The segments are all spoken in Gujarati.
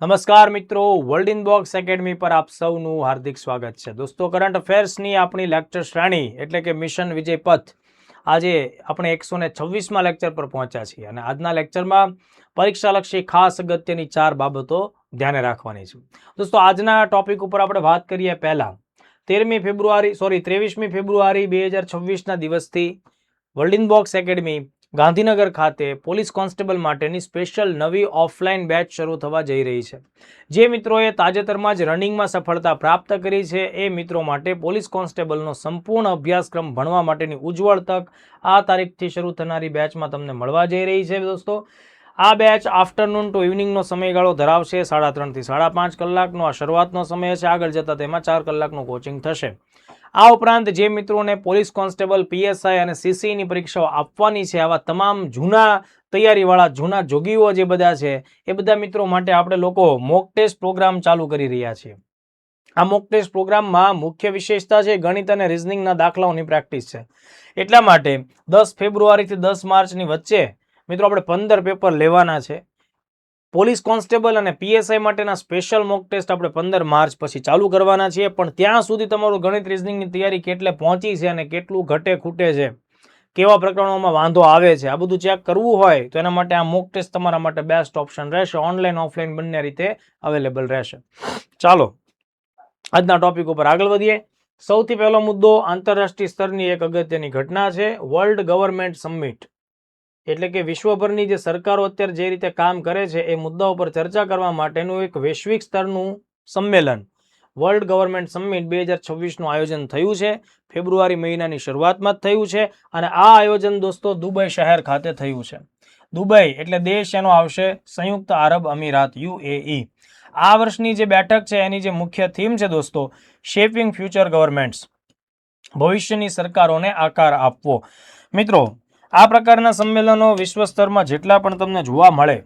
નમસ્કાર મિત્રો, વર્લ્ડ ઇનબોક્સ એકેડમી પર આપ સૌનું હાર્દિક સ્વાગત છે. દોસ્તો, કરંટ અફેર્સની આપણી લેક્ચર શ્રેણી એટલે કે મિશન વિજય પથ આજે આપણે 126માં લેક્ચર પર પહોંચ્યા છીએ અને આજના લેક્ચરમાં પરીક્ષાલક્ષી ખાસ અગત્યની 4 બાબતો ધ્યાને રાખવાની છે. દોસ્તો, આજના ટોપિક ઉપર આપણે વાત કરીએ પહેલા 23મી ફેબ્રુઆરી 2026ના દિવસથી વર્લ્ડ ઇનબોક્સ એકેડમી ગાંધીનગર ખાતે પોલીસ કોન્સ્ટેબલ માટેની સ્પેશિયલ નવી ઓફલાઈન બેચ શરૂ થવા જઈ રહી છે. જે મિત્રોએ તાજેતરમાં જ રનિંગમાં સફળતા પ્રાપ્ત કરી છે એ મિત્રો માટે પોલીસ કોન્સ્ટેબલનો સંપૂર્ણ અભ્યાસક્રમ ભણવા માટેની ઉજ્જવળ તક આ તારીખથી શરૂ થનારી બેચમાં તમને મળવા જઈ રહી છે. દોસ્તો, આ બેચ આફ્ટરનૂન ટુ ઇવનિંગનો સમયગાળો ધરાવશે. 3.5 થી 5.5 કલાકનો આ શરૂઆતનો સમય છે. આગળ જતાં તેમાં 4 કલાકનું કોચિંગ થશે. આ ઉપરાંત જે મિત્રોને પોલીસ કોન્સ્ટેબલ, પીએસઆઈ અને સીસીની પરીક્ષાઓ આપવાની છે, આવા તમામ જૂના તૈયારીવાળા જૂના જોગીઓ જે બધા છે એ બધા મિત્રો માટે આપણે લોકો મોક ટેસ્ટ પ્રોગ્રામ ચાલુ કરી રહ્યા છીએ. આ મોક ટેસ્ટ પ્રોગ્રામમાં મુખ્ય વિશેષતા છે ગણિત અને રિઝનિંગના દાખલાઓની પ્રેક્ટિસ છે. એટલા માટે 10 ફેબ્રુઆરીથી 10 માર્ચની વચ્ચે મિત્રો આપણે 15 પેપર લેવાના છે. પોલીસ કોન્સ્ટેબલ અને પીએસઆઈ માટેના સ્પેશિયલ મોક ટેસ્ટ આપણે 15 માર્ચ પછી ચાલુ કરવાના છીએ. પણ ત્યાં સુધી તમારું ગણિત રિઝનિંગની તૈયારી કેટલે પહોંચી છે અને કેટલું ઘટે ખૂટે છે, કેવા પ્રકરણોમાં વાંધો આવે છે, આ બધું ચેક કરવું હોય તો એના માટે આ મોક ટેસ્ટ તમારા માટે બેસ્ટ ઓપ્શન રહેશે. ઓનલાઈન ઓફલાઈન બંને રીતે અવેલેબલ રહેશે. ચાલો આજના ટોપિક ઉપર આગળ વધીએ. સૌથી પહેલો મુદ્દો આંતરરાષ્ટ્રીય સ્તરની એક અગત્યની ઘટના છે. વર્લ્ડ ગવર્મેન્ટ સમિટ એટલે કે વિશ્વભરની જે સરકારો અત્યારે જે રીતે કામ કરે છે એ મુદ્દાઓ પર ચર્ચા કરવા માટેનું એક વૈશ્વિક સ્તરનું સંમેલન વર્લ્ડ ગવર્મેન્ટ સમિટ 2026નું આયોજન થયું છે. ફેબ્રુઆરી મહિનાની શરૂઆતમાં જ થયું છે અને આ આયોજન દોસ્તો દુબઈ શહેર ખાતે થયું છે. દુબઈ એટલે દેશ એનો આવશે સંયુક્ત આરબ અમીરાત, UAE. આ વર્ષની જે બેઠક છે એની જે મુખ્ય થીમ છે દોસ્તો, શેપિંગ ફ્યુચર ગવર્મેન્ટ્સ, ભવિષ્યની સરકારોને આકાર આપવો. મિત્રો, આ પ્રકારના સંમેલનો વિશ્વ સ્તરમાં જેટલા પણ તમને જોવા મળે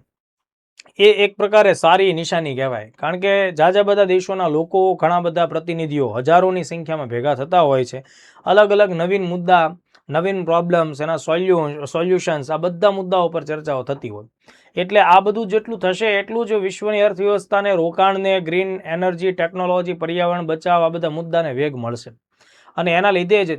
એ એક પ્રકારે સારી નિશાની કહેવાય. કારણ કે જાજા બધા દેશોના લોકો, ઘણા બધા પ્રતિનિધિઓ હજારોની સંખ્યામાં ભેગા થતા હોય છે. અલગ અલગ નવીન મુદ્દા, નવીન પ્રોબ્લેમ્સ, એના સોલ્યુશન્સ, આ બધા મુદ્દાઓ પર ચર્ચાઓ થતી હોય. એટલે આ બધું જેટલું થશે એટલું જ વિશ્વની અર્થવ્યવસ્થાને, રોકાણને, ગ્રીન એનર્જી, ટેકનોલોજી, પર્યાવરણ બચાવ, આ બધા મુદ્દાને વેગ મળશે અને એના લીધે જ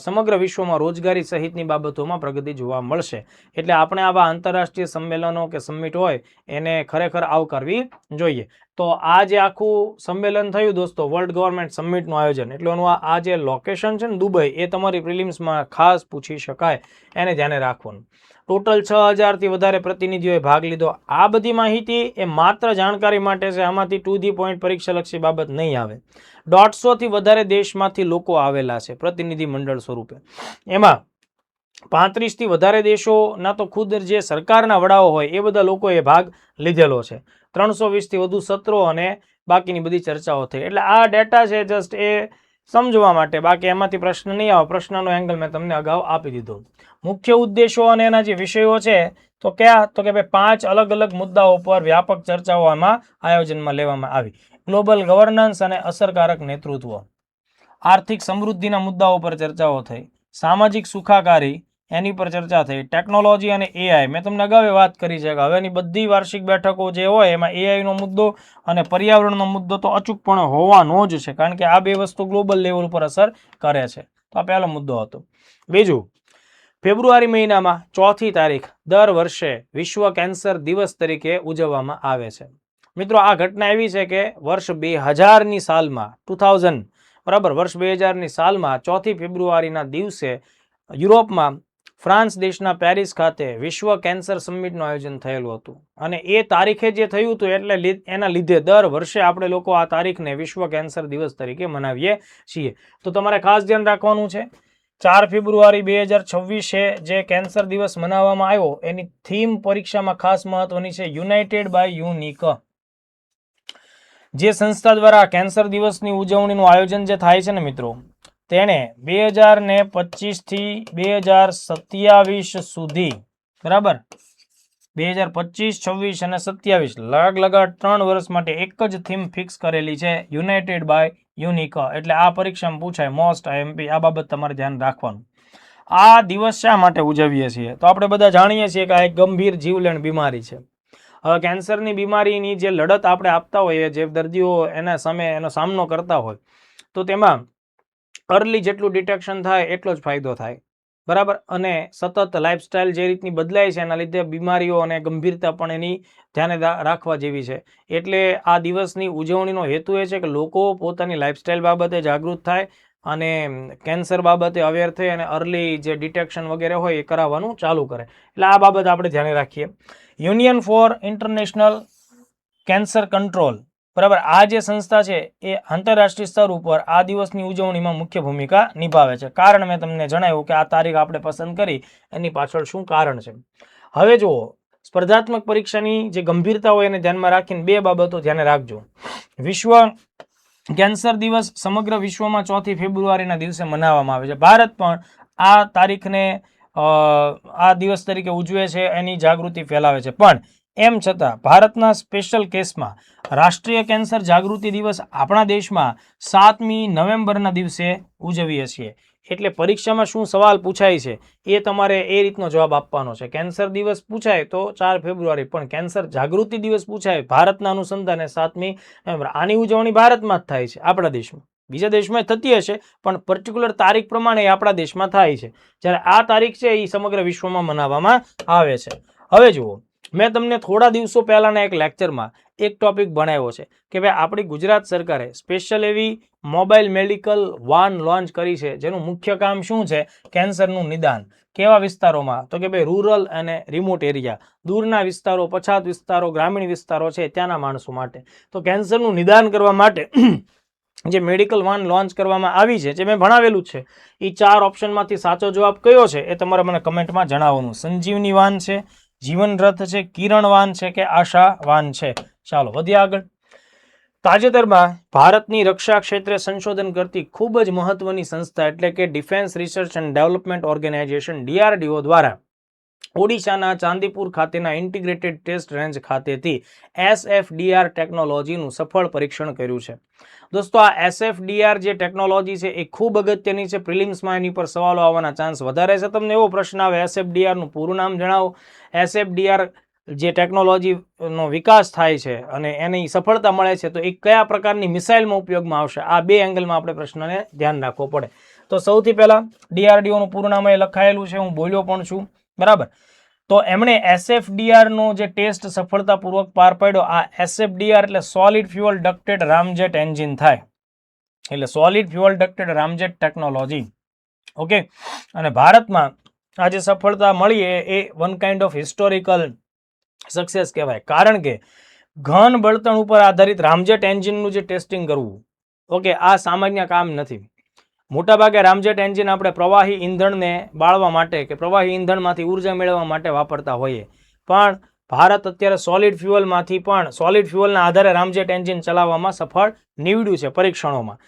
સમગ્ર વિશ્વમાં રોજગારી સહિતની બાબતોમાં પ્રગતિ જોવા મળશે. એટલે આપણે આવા આંતરરાષ્ટ્રીય સંમેલનો કે સમિટ હોય એને ખરેખર આવકારવી જોઈએ. તો આ જે આખું સંમેલન થયું દોસ્તો, વર્લ્ડ ગવર્મેન્ટ સમિટનું આયોજન, એટલે એનું આ જે લોકેશન છે ને દુબઈ, એ તમારી પ્રિલિમ્સમાં ખાસ પૂછી શકાય, એને ધ્યાને રાખવાનું. ટોટલ 6000થી વધારે પ્રતિનિધિઓએ ભાગ લીધો. આ બધી માહિતી એ માત્ર જાણકારી માટે છે. આમાંથી ટુ ધી પોઈન્ટ પરીક્ષાલક્ષી બાબત નહીં આવે. 150થી વધારે દેશમાંથી લોકો આવેલા છે પ્રતિનિધિ મંડળ સ્વરૂપે. એમાં 35થી વધારે દેશોના તો ખુદ જે સરકારના વડાઓ હોય એ બધા લોકોએ ભાગ લીધેલો છે. 320થી વધુ સત્રો અને બાકીની બધી ચર્ચાઓ થઈ. એટલે આ ડેટા છે જસ્ટ એ સમજવા માટે, બાકી એમાંથી પ્રશ્ન નહીં આવે. પ્રશ્નનો એંગલ મેં તમને અગાઉ આપી દીધો. મુખ્ય ઉદ્દેશો અને એના જે વિષયો છે તો કયા, તો કે ભાઈ 5 અલગ અલગ મુદ્દાઓ પર વ્યાપક ચર્ચાઓ આમાં આયોજનમાં લેવામાં આવી. ગ્લોબલ ગવર્નન્સ અને અસરકારક નેતૃત્વ, આર્થિક સમૃદ્ધિના મુદ્દાઓ પર ચર્ચાઓ થઈ, સામાજિક સુખાકારી એની પર ચર્ચા થઈ, ટેકનોલોજી અને એઆઈ. મેં તમને અગાઉ વાત કરી છે કે હવેની બધી વાર્ષિક બેઠકો જે હોય એમાં એઆઈનો મુદ્દો અને પર્યાવરણનો મુદ્દો તો અચૂકપણે હોવાનો જ છે, કારણ કે આ બે વસ્તુ ગ્લોબલ લેવલ પર અસર કરે છે. તો આ પહેલો મુદ્દો હતો. બીજું, ફેબ્રુઆરી મહિનામાં 4મી તારીખ દર વર્ષે વિશ્વ કેન્સર દિવસ તરીકે ઉજવવામાં આવે છે. મિત્રો, આ ઘટના એવી છે કે વર્ષ 2000ની સાલમાં 2000 બરાબર, વર્ષ 2000ની સાલમાં 4મી ફેબ્રુઆરીના દિવસે યુરોપમાં ફ્રાન્સ દેશના પેરિસ ખાતે વિશ્વ કેન્સર સમિટનું આયોજન થયેલું હતું. અને એ તારીખે જે થયું હતું એટલે એના લીધે દર વર્ષે આપણે લોકો આ તારીખને વિશ્વ કેન્સર દિવસ તરીકે મનાવીએ છીએ. તો તમારે ખાસ ધ્યાન રાખવાનું છે, 4 ફેબ્રુઆરી 2026 જે કેન્સર દિવસ મનાવવામાં આવ્યો એની થીમ પરીક્ષામાં ખાસ મહત્વની છે, યુનાઇટેડ બાય યુનિક. જે સંસ્થા દ્વારા કેન્સર દિવસની ઉજવણીનું આયોજન જે થાય છે ને મિત્રો, તેણે 2025થી 2027 સુધી બરાબર 2025, 26 અને 27 લગાડ 3 વર્ષ માટે એક જ થીમ ફિક્સ કરેલી છે, યુનાઇટેડ બાય યુનિક. એટલે આ પરીક્ષામાં પૂછાય, મોસ્ટ આઈએમપી. આ બાબત તમારે ધ્યાન રાખવાનું. આ દિવસ શા માટે ઉજવીએ છીએ? તો આપણે બધા જાણીએ છીએ કે આ એક ગંભીર જીવલેણ બીમારી છે હવે કેન્સરની બીમારીની જે લડત આપણે આપતા હોઈએ, જે દર્દીઓ એના સામે એનો સામનો કરતા હોય, તો તેમાં અર્લી જેટલું ડિટેક્શન થાય એટલો જ ફાયદો થાય, બરાબર. અને સતત લાઇફસ્ટાઇલ જે રીતની બદલાય છે એના લીધે બીમારીઓ અને ગંભીરતા પણ એની ધ્યાને રાખવા જેવી છે. એટલે આ દિવસની ઉજવણીનો હેતુ એ છે કે લોકો પોતાની લાઇફસ્ટાઇલ બાબતે જાગૃત થાય અને કેન્સર બાબતે અવેર થઈ અને અર્લી જે ડિટેક્શન વગેરે હોય એ કરાવવાનું ચાલુ કરે. એટલે આ બાબત આપણે ધ્યાને રાખીએ. Union four international cancer control, બરાબર, આ જે સંસ્થા છે એ આંતરરાષ્ટ્રીય સ્તર ઉપર આ દિવસની ઉજવણીમાં મુખ્ય ભૂમિકા નિભાવે છે. કારણ મેં તમને જણાવ્યું કે આ તારીખ આપણે પસંદ કરી એની પાછળ શું કારણ છે. હવે જુઓ, સ્પર્ધાત્મક પરીક્ષાની જે ગંભીરતા હોય એને ધ્યાનમાં રાખીને બે બાબતો ધ્યાને રાખજો. વિશ્વ કેન્સર દિવસ સમગ્ર વિશ્વમાં 4 ફેબ્રુઆરીના દિવસે મનાવવામાં આવે છે. ભારત પણ આ તારીખને આ દિવસ તરીકે ઉજવે છે, એની જાગૃતિ ફેલાવે છે. પણ એમ છતાં ભારતના સ્પેશિયલ કેસમાં રાષ્ટ્રીય કેન્સર જાગૃતિ દિવસ આપણા દેશમાં 7મી નવેમ્બરના દિવસે ઉજવીએ છીએ. એટલે પરીક્ષામાં શું સવાલ પૂછાય છે એ તમારે એ રીતનો જવાબ આપવાનો છે. કેન્સર દિવસ પૂછાય તો 4 ફેબ્રુઆરી, પણ કેન્સર જાગૃતિ દિવસ પૂછાય ભારતના અનુસંધાને 7મી નવેમ્બર. આની ઉજવણી ભારતમાં જ થાય છે, આપણા દેશમાં. બીજા દેશમાં થતી હશે પણ પર્ટિક્યુલર તારીખ પ્રમાણે આપણા દેશમાં થાય છે. જ્યારે આ તારીખ છે એ સમગ્ર વિશ્વમાં મનાવવામાં આવે છે. હવે જુઓ, મેં તમને થોડા દિવસો પહેલાના એક લેક્ચરમાં એક ટોપિક ભણાવ્યો છે કે ભાઈ આપણી ગુજરાત સરકારે સ્પેશિયલ એવી મોબાઈલ મેડિકલ વાન લોન્ચ કરી છે, જેનું મુખ્ય કામ શું છે? કેન્સરનું નિદાન. કેવા વિસ્તારોમાં? તો કે ભાઈ રૂરલ અને રિમોટ એરિયા, દૂરના વિસ્તારો, પછાત વિસ્તારો, ગ્રામીણ વિસ્તારો છે ત્યાંના માણસો માટે. તો કેન્સરનું નિદાન કરવા માટે જે મેડિકલ વાન લોન્ચ કરવામાં આવી છે, જે મેં ભણાવેલું છે, એ 4 ઓપ્શનમાંથી સાચો જવાબ કયો છે એ તમારે મને કમેન્ટમાં જણાવવાનું. સંજીવની વાન છે, જીવન રથ છે, કિરણ વાન છે કે આશા વાન છે. ચાલો વધીએ આગળ. તાજેતરમાં ભારતની રક્ષા ક્ષેત્રે સંશોધન કરતી ખૂબ જ મહત્વની સંસ્થા એટલે કે defence research and development organisation DRDO દ્વારા ઓડિશાના ચાંદીપુર ખાતેના ઇન્ટિગ્રેટેડ ટેસ્ટ રેન્જ ખાતેથી SFDR ટેકનોલોજીનું સફળ પરીક્ષણ કર્યું છે. દોસ્તો, આ SFDR જે ટેકનોલોજી છે એ ખૂબ અગત્યની છે. પ્રિલિમ્સમાં એની પર સવાલો આવવાના ચાન્સ વધારે છે. તમને એવો પ્રશ્ન આવે SFDR નું પૂરું નામ જણાવો. SFDR જે ટેકનોલોજીનો વિકાસ થાય છે અને એની સફળતા મળે છે તો એ કયા પ્રકારની મિસાઇલમાં ઉપયોગમાં આવશે? આ બે એંગલમાં આપણે પ્રશ્નને ધ્યાન રાખવો પડે. તો સૌથી પહેલા DRDO નું પૂરું નામ એ લખાયેલું છે, હું બોલ્યો પણ છું, બરાબર. તો એમણે SFDR નો જે ટેસ્ટ સફળતાપૂર્વક પાર પાડ્યો. આ SFDR એટલે solid fuel ducted ramjet engine થાય, એટલે solid fuel ducted ramjet technology. Okay, અને ભારતમાં આ જે સફળતા મળી એ one kind of historical success કહેવાય. કારણ કે ઘન બળતણ ઉપર આધારિત રામજેટ એન્જિનનું જે ટેસ્ટિંગ કરવું, ઓકે, આ સામાન્ય કામ નથી. મોટાભાગે રામજેટ એન્જિન આપણે પ્રવાહી ઈંધણને બાળવા માટે કે પ્રવાહી ઈંધણમાંથી ઉર્જા મેળવવા માટે વાપરતા હોઈએ, પણ ભારત અત્યારે સોલિડ ફ્યુઅલના આધારે રામજેટ એન્જિન ચલાવવામાં સફળ નીવડ્યું છે પરીક્ષણોમાં.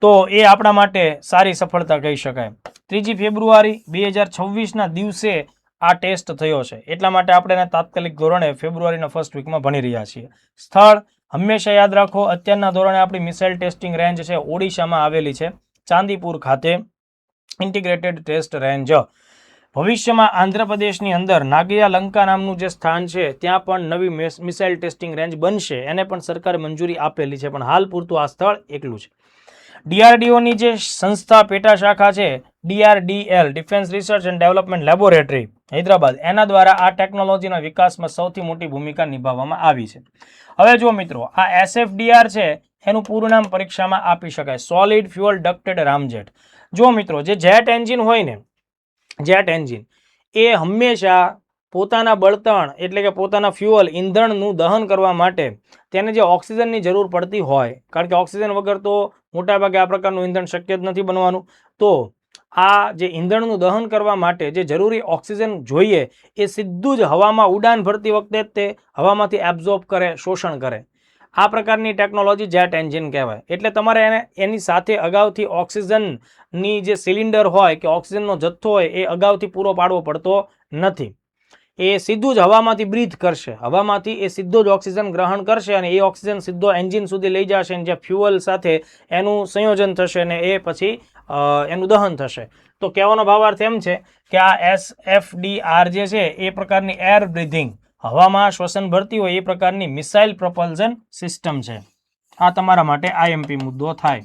તો એ આપણા માટે સારી સફળતા કહી શકાય. 3 ફેબ્રુઆરી 2026ના દિવસે આ ટેસ્ટ થયો છે, એટલા માટે આપણે એને તાત્કાલિક ધોરણે ફેબ્રુઆરીના ફર્સ્ટ વીકમાં ભણી રહ્યા છીએ. સ્થળ હંમેશા યાદ રાખો, અત્યારના ધોરણે આપણી મિસાઇલ ટેસ્ટિંગ રેન્જ છે ઓડિશામાં આવેલી છે, ચાંદીપુર ખાતે ઇન્ટિગ્રેટેડ ટેસ્ટ રેન્જ. ભવિષ્યમાં આંધ્રપ્રદેશની અંદર નાગિયા લંકા નામનું જે સ્થાન છે ત્યાં પણ નવી મિસાઇલ ટેસ્ટિંગ રેન્જ બનશે, એને પણ સરકારે મંજૂરી આપેલી છે, પણ હાલ પૂરતું આ સ્થળ એકલું છે. DRDOની જે સંસ્થા પેટા શાખા છે DRDL, defence research and development laboratory, Hyderabad, એના દ્વારા આ ટેકનોલોજીના વિકાસમાં સૌથી મોટી ભૂમિકા નિભાવવામાં આવી છે. હવે જો મિત્રો, આ SFDR છે એનું પૂરું નામ પરીક્ષામાં આપી શકાય, સોલિડ ફ્યુઅલ ડક્ટેડ રામજેટ. જો મિત્રો, જે જેટ એન્જિન હોય ને, જેટ એન્જિન એ હંમેશા પોતાના બળતણ એટલે કે પોતાના ફ્યુઅલ ઈંધણનું દહન કરવા માટે તેને જે ઓક્સિજનની જરૂર પડતી હોય, કારણ કે ઓક્સિજન વગર તો મોટાભાગે આ પ્રકારનું ઈંધણ શક્ય જ નથી બનવાનું, તો આ જે ઈંધણનું દહન કરવા માટે જે જરૂરી ઓક્સિજન જોઈએ એ સીધું જ હવામાં ઉડાન ભરતી વખતે જ તે હવામાંથી એબ્ઝોર્બ કરે, શોષણ કરે. આ પ્રકારની ટેકનોલોજી જેટ એન્જિન કહેવાય. એટલે તમારે એની સાથે અગાઉથી ઓક્સિજનની જે સિલિન્ડર હોય કે ઓક્સિજનનો જથ્થો હોય એ અગાઉથી પૂરો પાડવો પડતો નથી. એ સીધું જ હવામાંથી બ્રીથ કરશે, હવામાંથી એ સીધો જ ઓક્સિજન ગ્રહણ કરશે અને એ ઓક્સિજન સીધો એન્જિન સુધી લઈ જશે અને જે ફ્યુઅલ સાથે એનું સંયોજન થશે અને એ પછી એનું દહન થશે. તો કહેવાનો ભાવાર્થ એમ છે કે આ SFDR જે છે એ પ્રકારની એર બ્રીથિંગ હવામાં શ્વસન ભરતી હોય એ પ્રકારની મિસાઇલ પ્રપલ્ઝન સિસ્ટમ છે. આ તમારા માટે આઈએમપી મુદ્દો થાય.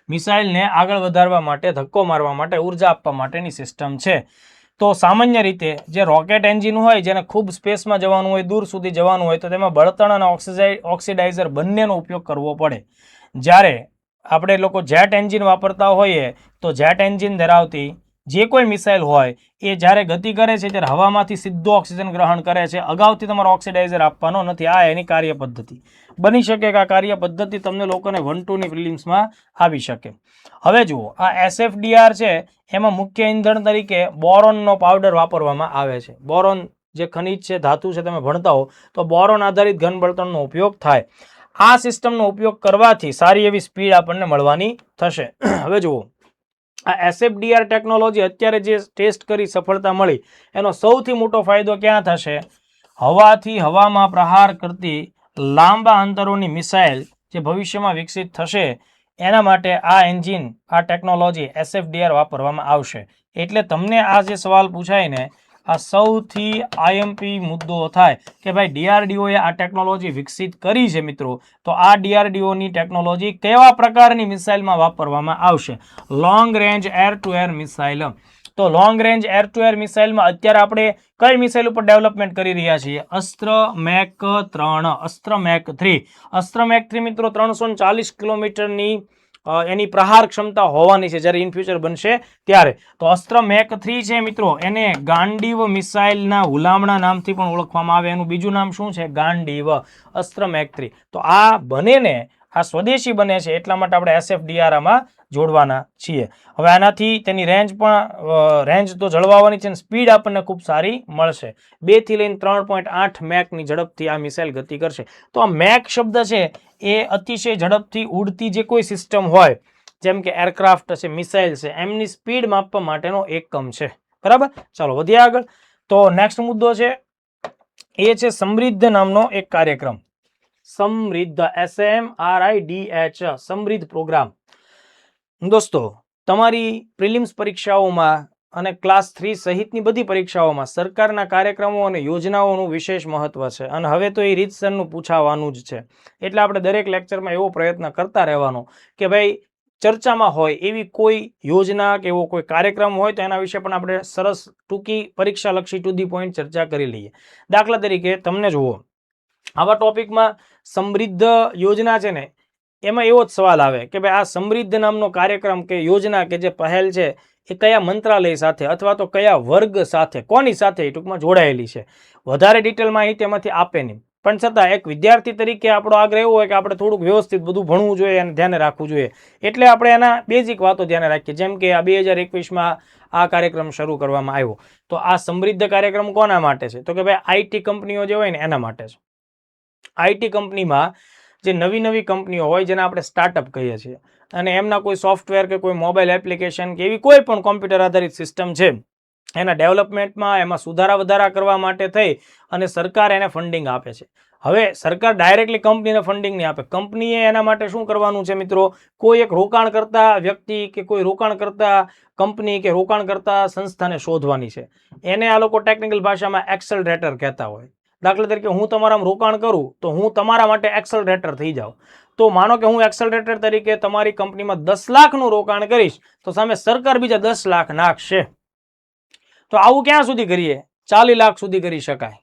મિસાઇલને આગળ વધારવા માટે, ધક્કો મારવા માટે, ઉર્જા આપવા માટેની સિસ્ટમ છે. તો સામાન્ય રીતે જે રોકેટ એન્જિન હોય, જેને ખૂબ સ્પેસમાં જવાનું હોય, દૂર સુધી જવાનું હોય, તો તેમાં બળતણ અને ઓક્સિડાઇઝર બંનેનો ઉપયોગ કરવો પડે. જ્યારે આપણે લોકો જેટ એન્જિન વાપરતા હોઈએ તો જેટ એન્જિન ધરાવતી જે કોઈ મિસાઇલ હોય એ જ્યારે ગતિ કરે છે ત્યારે હવામાંથી સીધો ઓક્સિજન ગ્રહણ કરે છે. અગાઉથી તમારો ઓક્સિડાઇઝર આપવાનો નથી. આ એની કાર્ય પદ્ધતિ. બની શકે કે આ કાર્ય પદ્ધતિ તમને લોકોને 1-2ની પ્રિલિમ્સમાં આવી શકે. હવે જુઓ, આ SFDR છે એમાં મુખ્ય ઇંધણ તરીકે બોરોનનો પાવડર વાપરવામાં આવે છે. બોરોન જે ખનિજ છે, ધાતુ છે, તમે ભણતા હો તો બોરોન આધારિત ઘન બળતણનો ઉપયોગ થાય. આ સિસ્ટમનો ઉપયોગ કરવાથી સારી એવી સ્પીડ આપણને મળવાની થશે. હવે જુઓ, આ SFDR ટેકનોલોજી અત્યારે જે ટેસ્ટ કરી સફળતા મળી એનો સૌથી મોટો ફાયદો ક્યાં થશે? હવાથી હવામાં પ્રહાર કરતી લાંબા અંતરોની મિસાઇલ જે ભવિષ્યમાં વિકસિત થશે એના માટે આ એન્જિન, આ ટેકનોલોજી SFDR વાપરવામાં આવશે. એટલે તમને આ જે સવાલ પૂછાય ને, આ સૌથી આઈએમપી મુદ્દો થાય કે ભાઈ DRDOએ આ ટેકનોલોજી વિકસિત કરી છે મિત્રો, તો આ DRDOની ટેકનોલોજી કેવા પ્રકારની મિસાઇલમાં વાપરવામાં આવશે? Long range air to air missile. તો long range air to air મિસાઇલમાં અત્યારે આપણે કઈ મિસાઇલ ઉપર ડેવલપમેન્ટ કરી રહ્યા છીએ? Astra Mach 3, Astra Mach 3. Astra Mach 3 મિત્રો 340 કિલોમીટરની એની પ્રહાર ક્ષમતા હોવાની છે જ્યારે ઇન ફ્યુચર બનશે ત્યારે. તો અસ્ત્ર મેક 3 છે મિત્રો, એને ગાંડીવ મિસાઇલના હુલામણા નામથી પણ ઓળખવામાં આવે. એનું બીજું નામ શું છે? ગાંડીવ. અસ્ત્ર મેક 3. તો આ બને ને, આ સ્વદેશી બને છે એટલા માટે આપણે SFDR આમાં જોડવાના છીએ. હવે આનાથી તેની રેન્જ તો જળવાવાની છે, સ્પીડ આપણને ખૂબ સારી મળશે. 2 થી લઈને 3.8 મેકની ઝડપથી આ મિસાઇલ ગતિ કરશે. તો આ મેક શબ્દ છે એ અતિશય ઝડપથી ઉડતી જે કોઈ સિસ્ટમ હોય, જેમ કે એરક્રાફ્ટ છે, મિસાઇલ છે, એમની સ્પીડ માપવા માટેનો એકમ છે. બરાબર, ચાલો વધીએ આગળ. તો નેક્સ્ટ મુદ્દો છે એ છે સમૃદ્ધ નામનો એક કાર્યક્રમ. સમૃદ્ધ, SMRIDH, સમૃદ્ધ પ્રોગ્રામ. દોસ્તો, તમારી પ્રિલિમ્સ પરીક્ષાઓમાં અને ક્લાસ 3 સહિતની બધી પરીક્ષાઓમાં સરકારના કાર્યક્રમો અને યોજનાઓનું વિશેષ મહત્વ છે અને હવે તો એ રીતસરનું પૂછાવાનું જ છે. એટલે આપણે દરેક લેક્ચરમાં એવો પ્રયત્ન કરતા રહેવાનો કે ભાઈ ચર્ચામાં હોય એવી કોઈ યોજના કે એવો કોઈ કાર્યક્રમ હોય તો એના વિશે પણ આપણે સરસ ટૂંકી પરીક્ષાલક્ષી ટુ ધી પોઈન્ટ ચર્ચા કરી લઈએ. દાખલા તરીકે તમને જુઓ, આવા ટોપિકમાં સમૃદ્ધ યોજના છે ને, એમાં એવો જ સવાલ આવે કે ભાઈ આ સમૃદ્ધ નામનો કાર્યક્રમ કે યોજના કે જે પહેલ છે એ કયા મંત્રાલય સાથે અથવા તો કયા વર્ગ સાથે, કોની સાથે ટૂંકમાં જોડાયેલી છે? વધારે ડિટેલ માહિતી એમાંથી આપે નહીં, પણ છતાં એક વિદ્યાર્થી તરીકે આપણો આગ્રહ એવો હોય કે આપણે થોડુંક વ્યવસ્થિત બધું ભણવું જોઈએ અને ધ્યાને રાખવું જોઈએ. એટલે આપણે એના બેઝિક વાતો ધ્યાને રાખીએ. જેમ કે આ 2021માં આ કાર્યક્રમ શરૂ કરવામાં આવ્યો. તો આ સમૃદ્ધ કાર્યક્રમ કોના માટે છે? તો કે ભાઈ આઈટી કંપનીઓ જે હોય ને એના માટે છે. આઈટી કંપનીમાં જે નવી કંપનીઓ હોય જેને આપણે સ્ટાર્ટઅપ કહીએ છીએ અને એમના કોઈ સોફ્ટવેર કે કોઈ મોબાઈલ એપ્લિકેશન કે એવી કોઈ પણ કોમ્પ્યુટર આધારિત સિસ્ટમ છે, એના ડેવલપમેન્ટમાં એમાં સુધારા વધારા કરવા માટે થઈ અને સરકાર એને ફંડિંગ આપે છે. હવે સરકાર ડાયરેક્ટલી કંપનીને ફંડિંગ નહીં આપે. કંપનીએ એના માટે શું કરવાનું છે મિત્રો? કોઈ એક રોકાણ કરતા વ્યક્તિ કે કોઈ રોકાણ કરતા કંપની કે રોકાણ કરતા સંસ્થાને શોધવાની છે. એને આ લોકો ટેકનિકલ ભાષામાં એક્સલરેટર કહેતા હોય. દાખલા તરીકે હું તમારામાં રોકાણ કરું તો હું તમારા માટે એક્સલરેટર થઈ જાઉં. તો માનો કે હું એક્સલરેટર તરીકે તમારી કંપનીમાં 10 લાખનું રોકાણ કરીશ તો સામે સરકાર બીજા 10 લાખ નાખશે. તો આવું ક્યાં સુધી કરીએ? 40 લાખ સુધી કરી શકાય.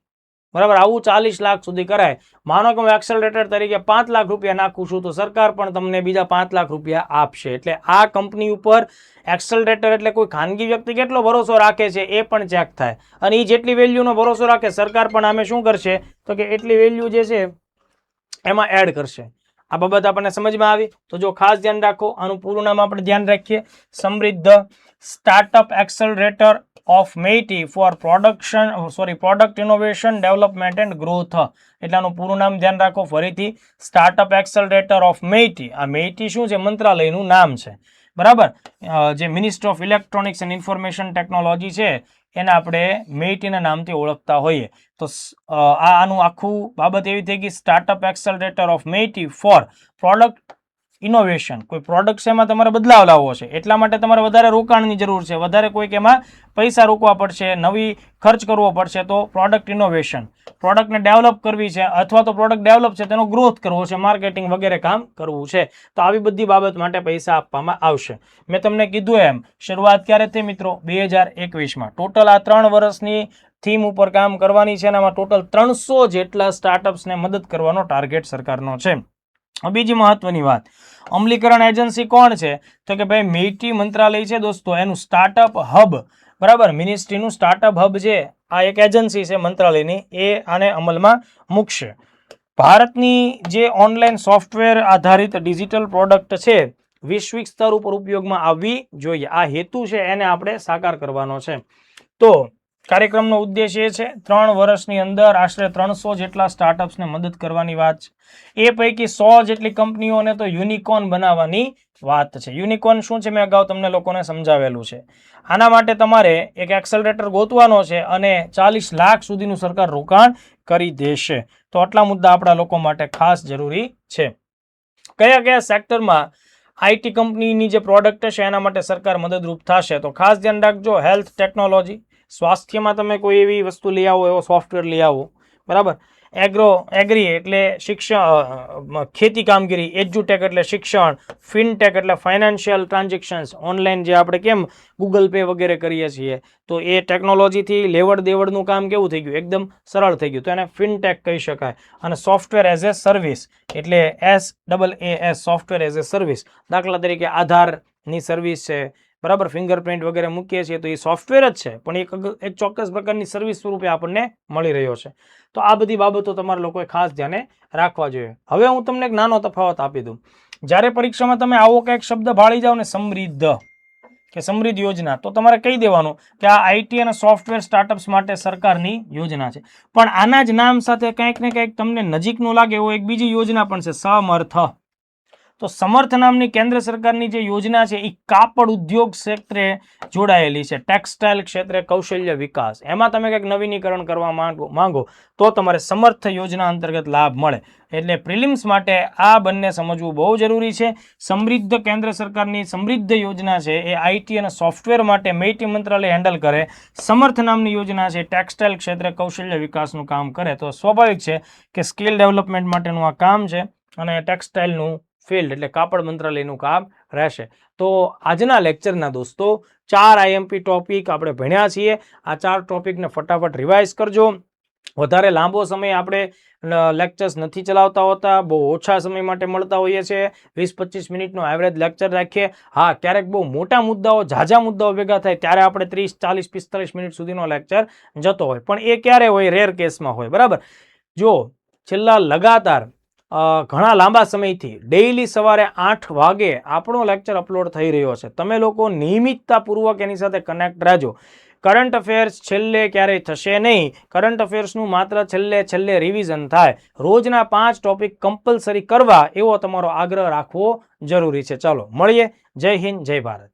બરાબર, આવું 40 લાખ સુધી કરાય. માનો કે હું એક્સલરેટર તરીકે 5 લાખ રૂપિયા નાખું છું તો સરકાર પણ તમને બીજા 5 લાખ રૂપિયા આપશે. એટલે આ કંપની ઉપર એક્સલરેટર એટલે કોઈ ખાનગી વ્યક્તિ કેટલો ભરોસો રાખે છે એ પણ ચેક થાય અને એ જેટલી વેલ્યુનો ભરોસો રાખે સરકાર પણ આમે શું કરશે તો કે એટલી વેલ્યુ જે છે એમાં એડ કરશે. આ બાબત આપણને સમજમાં આવી? તો જો ખાસ ધ્યાન રાખો, આનું પૂરું નામ આપણે ધ્યાન રાખીએ, Samridh startup accelerator of MeitY for product innovation development and growth. એટલે આનું પૂરું નામ ધ્યાન રાખો ફરીથી, સ્ટાર્ટઅપ એક્સલરેટર ઓફ મેઇટી. આ મેઇટી શું છે? મંત્રાલયનું નામ છે. બરાબર, જે ministry of electronics and information technology છે એને આપણે મેઇટીના નામથી ઓળખતા હોઈએ. તો આનું આખું બાબત એવી થઈ ગઈ, startup accelerator of MeitY for product innovation, કોઈ પ્રોડક્ટ છે એમાં તમારે બદલાવ લાવવો છે, એટલા માટે તમારે વધારે રોકાણની જરૂર છે, વધારે કોઈક એમાં પૈસા રોકવા પડશે, નવી ખર્ચ કરવો પડશે, તો પ્રોડક્ટ ઇનોવેશન, પ્રોડક્ટને ડેવલપ કરવી છે અથવા તો પ્રોડક્ટ ડેવલપ છે તેનો ગ્રોથ કરવો છે, માર્કેટિંગ વગેરે કામ કરવું છે, તો આવી બધી બાબત માટે પૈસા આપવામાં આવશે. મેં તમને કીધું એમ શરૂઆત ક્યારે થઈ મિત્રો? 2021માં. ટોટલ આ 3 વર્ષની થીમ ઉપર કામ કરવાની છે અને આમાં ટોટલ 300 જેટલા સ્ટાર્ટઅપ્સને મદદ કરવાનો ટાર્ગેટ સરકારનો છે. બીજી મહત્વની વાત, અમલીકરણ એજન્સી કોણ છે? તો કે ભાઈ મેઇટી મંત્રાલય છે દોસ્તો, એનું સ્ટાર્ટઅપ હબ, બરાબર, મિનિસ્ટ્રીનું સ્ટાર્ટઅપ હબ છે, આ એક એજન્સી છે મંત્રાલયની, એ આને અમલમાં મૂકશે. ભારતની જે ઓનલાઈન સોફ્ટવેર આધારિત ડિજિટલ પ્રોડક્ટ છે વૈશ્વિક સ્તર ઉપર ઉપયોગમાં આવવી જોઈએ, આ હેતુ છે એને આપણે સાકાર કરવાનો છે. તો કાર્યક્રમનો ઉદ્દેશ એ છે 3 વર્ષની અંદર આશરે 300 જેટલા સ્ટાર્ટઅપ્સને મદદ કરવાની વાત છે. એ પૈકી 100 જેટલી કંપનીઓને તો યુનિકોર્ન બનાવવાની વાત છે. યુનિકોર્ન શું છે મેં અગાઉ તમને લોકોને સમજાવેલું છે. આના માટે તમારે એક એક્સેલરેટર ગોતવાનો છે અને 40 લાખ સુધીનું સરકાર રોકાણ કરી દેશે. તો આટલા મુદ્દા આપણા લોકો માટે ખાસ જરૂરી છે. કયા કયા સેક્ટરમાં આઈટી કંપનીની જે પ્રોડક્ટ છે એના માટે સરકાર મદદરૂપ થશે? તો ખાસ ધ્યાન રાખજો, હેલ્થ ટેકનોલોજી, સ્વાસ્થ્યમાં તમે કોઈ એવી વસ્તુ લઈ આવો, એવો સોફ્ટવેર લઈ આવો, બરાબર. એગ્રી એટલે શિક્ષણ, ખેતી કામગીરી, એજ્યુટેક એટલે શિક્ષણ, ફિનટેક એટલે ફાઇનાન્શિયલ ટ્રાન્ઝેક્શન્સ, ઓનલાઈન જે આપણે કેમ ગૂગલ પે વગેરે કરીએ છીએ, તો એ ટેકનોલોજીથી લેવડ દેવડનું કામ કેવું થઈ ગયું? એકદમ સરળ થઈ ગયું, તો એને ફિનટેક કહી શકાય. અને સોફ્ટવેર એઝ એ સર્વિસ એટલે SaaS, software as a service. દાખલા તરીકે આધારની સર્વિસ છે, બરાબર, ફિંગરપ્રિન્ટ વગેરે મૂકીએ છીએ તો એ સોફ્ટવેર જ છે, પણ એક ચોક્કસ પ્રકારની સર્વિસ સ્વરૂપે આપણને મળી રહ્યો છે. તો આ બધી બાબતો તમારા લોકોએ ખાસ ધ્યાને રાખવા જોઈએ. હવે હું તમને એક નાનો તફાવત આપી દઉં. જ્યારે પરીક્ષામાં તમે આવો કંઈક શબ્દ ભાળી જાઓ ને, સમૃદ્ધ કે સમૃદ્ધ યોજના, તો તમારે કહી દેવાનું કે આ આઈટી અને સોફ્ટવેર સ્ટાર્ટઅપ્સ માટે સરકારની યોજના છે. પણ આના જ નામ સાથે કંઈક ને કંઈક તમને નજીકનું લાગે એવો એક બીજી યોજના પણ છે, સમર્થ. તો સમર્થ નામની કેન્દ્ર સરકારની જે યોજના છે એ કાપડ ઉદ્યોગ ક્ષેત્રે જોડાયેલી છે, ટેક્સટાઇલ ક્ષેત્રે કૌશલ્ય વિકાસ, એમાં તમે કંઈક નવીનીકરણ કરવા માંગો તો તમારે સમર્થ યોજના અંતર્ગત લાભ મળે. એટલે પ્રિલિમ્સ માટે આ બંને સમજવું બહુ જરૂરી છે. સમૃદ્ધ કેન્દ્ર સરકારની સમૃદ્ધ યોજના છે એ આઈટી અને સોફ્ટવેર માટે મેઇટી મંત્રાલય હેન્ડલ કરે. સમર્થ નામની યોજના છે ટેક્સટાઇલ ક્ષેત્રે કૌશલ્ય વિકાસનું કામ કરે. તો સ્વાભાવિક છે કે સ્કિલ ડેવલપમેન્ટ માટેનું આ કામ છે અને ટેક્સટાઇલનું ફિલ્ડ એટલે કાપડ મંત્રાલયનું કામ રહેશે. તો આજના લેક્ચરના દોસ્તો 4 IMP ટોપિક આપણે ભણ્યા છીએ. આ 4 ટોપિકને ફટાફટ રિવાઇઝ કરજો. વધારે લાંબો સમય આપણે લેક્ચર્સ નથી ચલાવતા હોતા, બહુ ઓછા સમય માટે મળતા હોઈએ છીએ. 20-25 મિનિટનો એવરેજ લેક્ચર રાખીએ. હા, ક્યારેક બહુ મોટા મુદ્દાઓ, ઝાઝા મુદ્દાઓ ભેગા થાય ત્યારે આપણે 30, 40, 45 મિનિટ સુધીનો લેક્ચર જતો હોય, પણ એ ક્યારે હોય? રેર કેસમાં હોય, બરાબર. જો છેલ્લા લગાતાર ઘણા લાંબા સમયથી ડેઇલી સવારે 8 વાગે આપણો લેક્ચર અપલોડ થઈ રહ્યો છે. તમે લોકો નિયમિતતાપૂર્વક એની સાથે કનેક્ટ રહેજો. કરંટ અફેર્સ છેલ્લે ક્યારેય થશે નહીં. કરંટ અફેર્સનું માત્ર છેલ્લે રિવિઝન થાય. રોજના 5 ટોપિક કમ્પલસરી કરવા એવો તમારો આગ્રહ રાખવો જરૂરી છે. ચાલો મળીએ. જય હિન્દ, જય ભારત.